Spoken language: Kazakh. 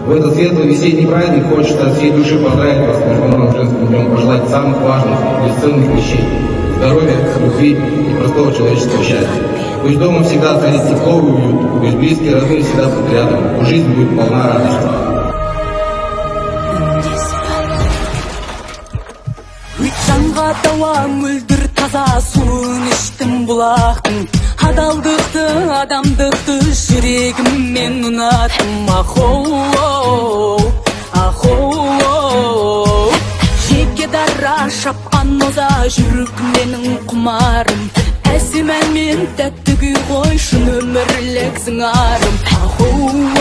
В этот светлый весенний праздник хочется от всей души поздравить вас с Международным женским днем, пожелать самых важных и бесценных вещей – здоровья, любви и простого человеческого счастья. Пусть дома всегда царит тепло и уют, пусть близкие и родные всегда будут рядом, пусть жизнь будет полна радости. Жанға дауа мөлдір таза суын іштім бұлақтың адалдықты, адамдықты жүрегіммен ұнаттым. Ахоу, ахоу, жеке дара шапқан оза жүрек менің құмарым. Әсем ән мен тәтті күй ғой шын өмірлік зыңарым. Ахоу.